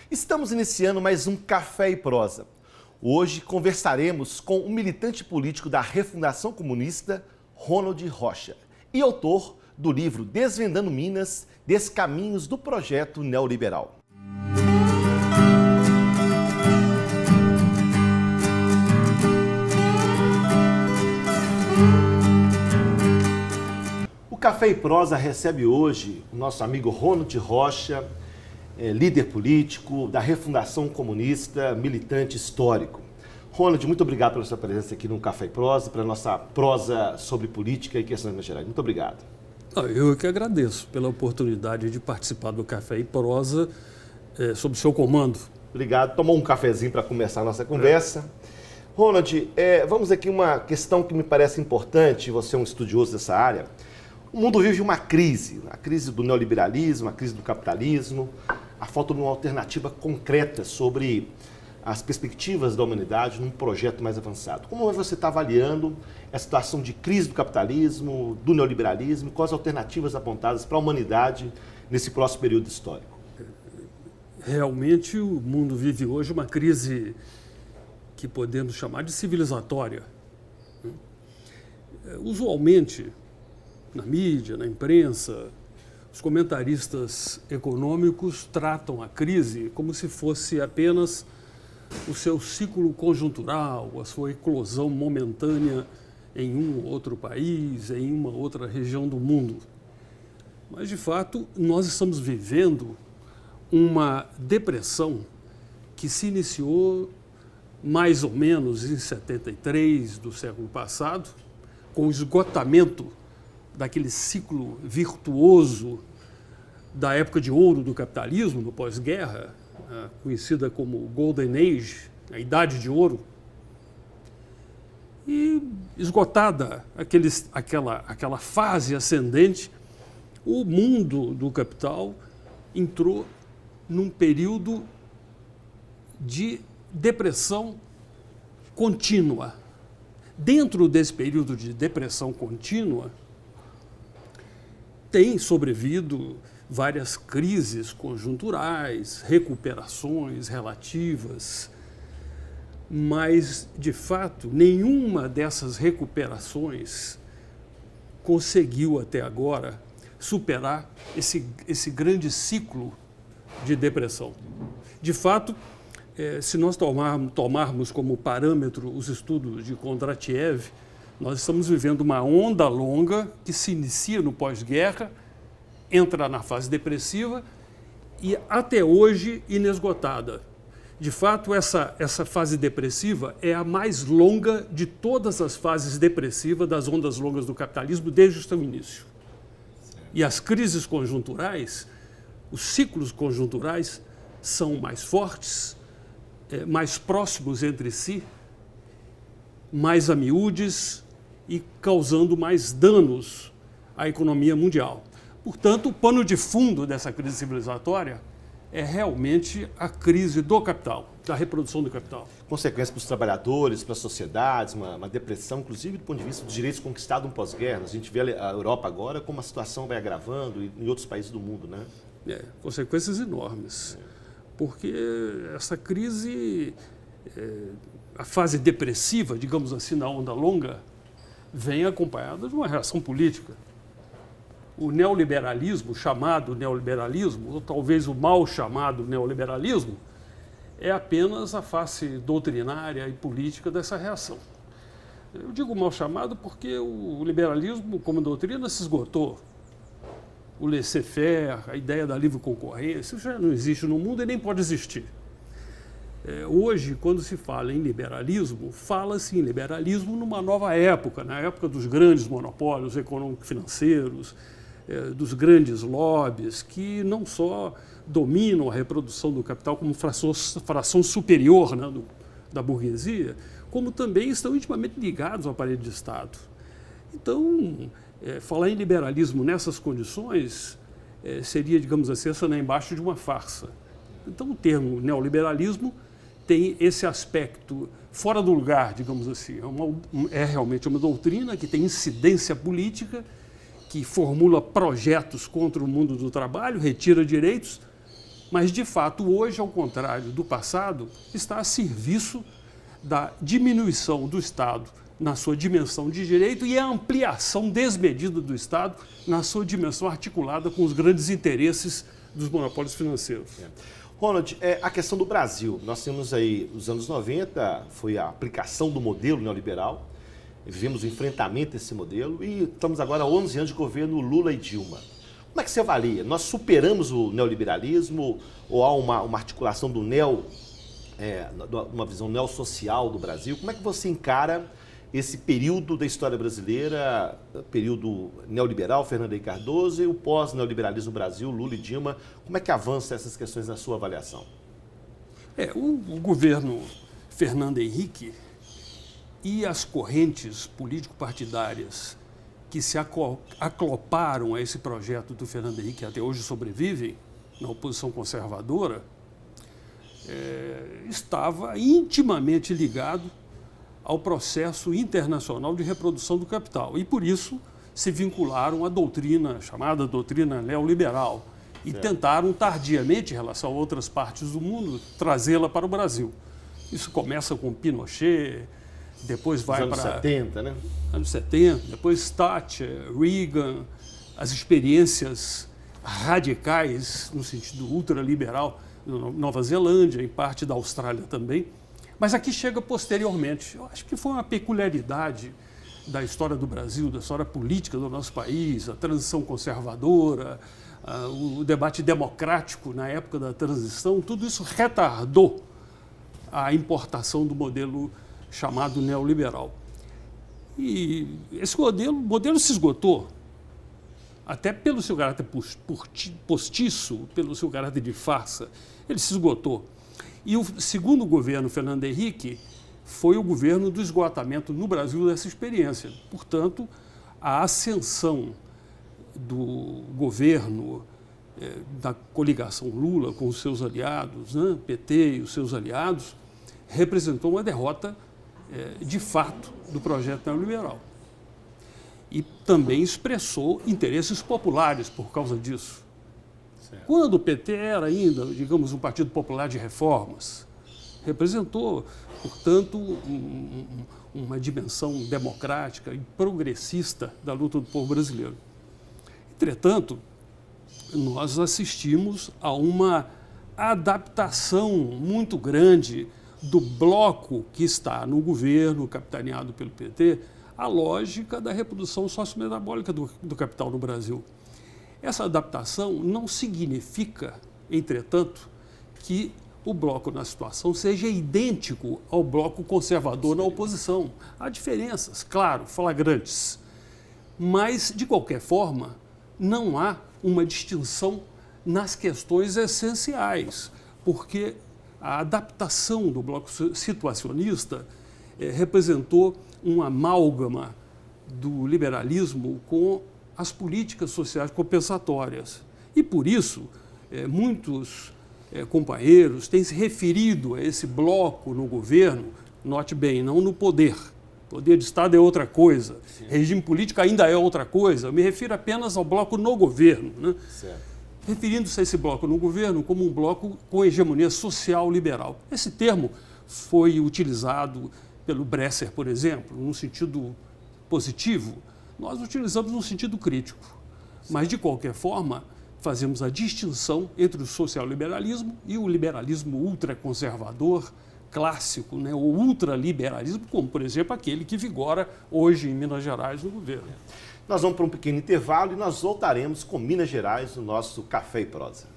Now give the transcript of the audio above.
Estamos iniciando mais um Café e Prosa. Hoje conversaremos com o militante político da Refundação Comunista, Ronald Rocha, e autor do livro Desvendando Minas, Descaminhos do Projeto Neoliberal. O Café e Prosa recebe hoje o nosso amigo Ronald Rocha, líder político da Refundação Comunista, militante histórico. Ronald, muito obrigado pela sua presença aqui no Café e Prosa, pela nossa prosa sobre política e questões gerais. Muito obrigado. Eu que agradeço pela oportunidade de participar do Café e Prosa sob seu comando. Obrigado. Tomou um cafezinho para começar a nossa conversa. Ronald, vamos aqui uma questão que me parece importante, você é um estudioso dessa área. O mundo vive uma crise, a crise do neoliberalismo, a crise do capitalismo, a falta de uma alternativa concreta sobre as perspectivas da humanidade num projeto mais avançado. Como você está avaliando a situação de crise do capitalismo, do neoliberalismo, quais alternativas apontadas para a humanidade nesse próximo período histórico? Realmente o mundo vive hoje uma crise que podemos chamar de civilizatória. Usualmente, na mídia, na imprensa, os comentaristas econômicos tratam a crise como se fosse apenas o seu ciclo conjuntural, a sua eclosão momentânea em um ou outro país, em uma outra região do mundo. Mas, de fato, nós estamos vivendo uma depressão que se iniciou mais ou menos em 73 do século passado, com o esgotamento daquele ciclo virtuoso da época de ouro do capitalismo, no pós-guerra, conhecida como Golden Age, a Idade de Ouro. E esgotada aquela fase ascendente, o mundo do capital entrou num período de depressão contínua. Dentro desse período de depressão contínua, tem sobrevindo várias crises conjunturais, recuperações relativas, mas, de fato, nenhuma dessas recuperações conseguiu até agora superar esse grande ciclo de depressão. De fato, se nós tomarmos como parâmetro os estudos de Kondratiev, nós estamos vivendo uma onda longa que se inicia no pós-guerra, entra na fase depressiva e até hoje inesgotada. De fato, essa fase depressiva é a mais longa de todas as fases depressivas das ondas longas do capitalismo desde o seu início. E as crises conjunturais, os ciclos conjunturais são mais fortes, mais próximos entre si, mais a miúdes e causando mais danos à economia mundial. Portanto, o pano de fundo dessa crise civilizatória é realmente a crise do capital, da reprodução do capital. Consequências para os trabalhadores, para as sociedades, uma depressão, inclusive do ponto de vista dos direitos conquistados no pós-guerra. A gente vê a Europa agora como a situação vai agravando e em outros países do mundo, né? Consequências enormes, porque essa crise, a fase depressiva, digamos assim, na onda longa, vem acompanhada de uma reação política. O neoliberalismo, chamado neoliberalismo, ou talvez o mal chamado neoliberalismo, é apenas a face doutrinária e política dessa reação. Eu digo mal chamado porque o liberalismo, como doutrina, se esgotou. O laissez-faire, a ideia da livre concorrência, isso já não existe no mundo e nem pode existir. Hoje, quando se fala em liberalismo, fala-se em liberalismo numa nova época, na época dos grandes monopólios econômico-financeiros, dos grandes lobbies, que não só dominam a reprodução do capital como fração superior, né, da burguesia, como também estão intimamente ligados ao aparelho de Estado. Então, falar em liberalismo nessas condições seria, digamos assim, assinar embaixo de uma farsa. Então, o termo neoliberalismo tem esse aspecto fora do lugar, digamos assim. É realmente uma doutrina que tem incidência política, que formula projetos contra o mundo do trabalho, retira direitos Mas, de fato, hoje, ao contrário do passado, está a serviço da diminuição do Estado na sua dimensão de direito e a ampliação desmedida do Estado na sua dimensão articulada com os grandes interesses dos monopólios financeiros. Ronald, a questão do Brasil. Nós temos aí, nos anos 90, foi a aplicação do modelo neoliberal, vivemos o enfrentamento desse modelo e estamos agora há 11 anos de governo Lula e Dilma. Como é que você avalia? Nós superamos o neoliberalismo ou há uma articulação do uma visão neossocial do Brasil? Como é que você encara esse período da história brasileira, período neoliberal, Fernando Henrique Cardoso, e o pós-neoliberalismo no Brasil, Lula e Dilma? Como é que avançam essas questões na sua avaliação? O governo Fernando Henrique e as correntes político-partidárias que se acloparam a esse projeto do Fernando Henrique, que até hoje sobrevivem na oposição conservadora, estava intimamente ligado ao processo internacional de reprodução do capital. E, por isso, se vincularam à doutrina, chamada doutrina neoliberal, e tentaram, tardiamente, em relação a outras partes do mundo, trazê-la para o Brasil. Isso começa com Pinochet, depois vai para... Anos 70, né? Anos 70, depois Thatcher, Reagan, as experiências radicais, no sentido ultraliberal, na Nova Zelândia, em parte da Austrália também. Mas aqui chega posteriormente. Eu acho que foi uma peculiaridade da história do Brasil, da história política do nosso país, a transição conservadora, o debate democrático na época da transição, tudo isso retardou a importação do modelo chamado neoliberal. E esse modelo se esgotou, até pelo seu caráter postiço, pelo seu caráter de farsa, ele se esgotou. E o segundo governo, Fernando Henrique, foi o governo do esgotamento no Brasil dessa experiência. Portanto, a ascensão do governo da coligação Lula com os seus aliados, né, PT e os seus aliados, representou uma derrota, de fato, do projeto neoliberal. E também expressou interesses populares por causa disso. Quando o PT era ainda, digamos, um Partido Popular de Reformas, representou, portanto, uma dimensão democrática e progressista da luta do povo brasileiro. Entretanto, nós assistimos a uma adaptação muito grande do bloco que está no governo, capitaneado pelo PT, à lógica da reprodução sociometabólica do capital no Brasil. Essa adaptação não significa, entretanto, que o bloco na situação seja idêntico ao bloco conservador na oposição. Há diferenças, claro, flagrantes. Mas, de qualquer forma, não há uma distinção nas questões essenciais, porque a adaptação do bloco situacionista representou um amálgama do liberalismo com as políticas sociais compensatórias. E, por isso, muitos companheiros têm se referido a esse bloco no governo, note bem, não no poder. Poder de Estado é outra coisa, sim. Regime político ainda é outra coisa. Eu me refiro apenas ao bloco no governo, né? Referindo-se a esse bloco no governo como um bloco com hegemonia social liberal. Esse termo foi utilizado pelo Bresser, por exemplo, num sentido positivo. Nós utilizamos num sentido crítico. Mas, de qualquer forma, fazemos a distinção entre o social-liberalismo e o liberalismo ultraconservador, clássico, né? O ultraliberalismo, como, por exemplo, aquele que vigora hoje em Minas Gerais no governo. Nós vamos para um pequeno intervalo e nós voltaremos com Minas Gerais no nosso Café e Prosa.